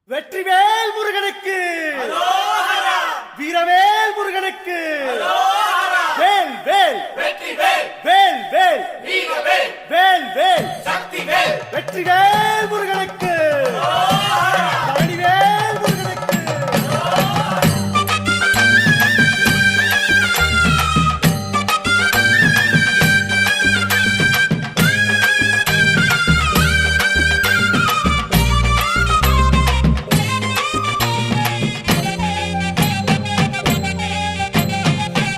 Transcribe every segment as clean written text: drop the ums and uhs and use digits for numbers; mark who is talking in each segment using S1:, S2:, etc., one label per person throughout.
S1: வெற்றிவேல் முருகனுக்கு, வீரவேல் முருகனுக்கு, வேல் வேல் வேல் வேல் வேல் வேல் வெற்றிவேல் முருகனுக்கு, பழனிவேல் முருகனுக்கு.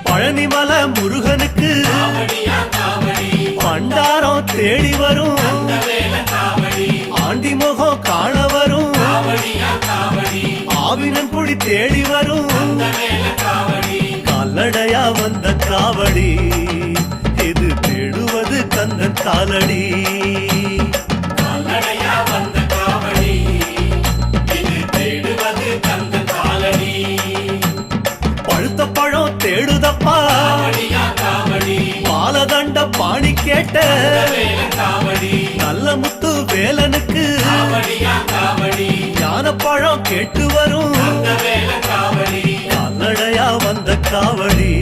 S1: பழனிமல முருகனுக்கு பண்டாரம் தேடி வரும், ஆண்டி முகம் காண வரும், ஆவினன் குடி தேடி வரும், கால்நடையா வந்த காவடி இது தேடுவது கந்தன் காலடி. பழுத்த பழம் தேடுதப்பா பாலதண்ட பாணி கேட்ட நல்ல முத்து வேலனுக்கு ஞான பழம் கேட்டு வரும், கால்நடையா வந்த காவடி.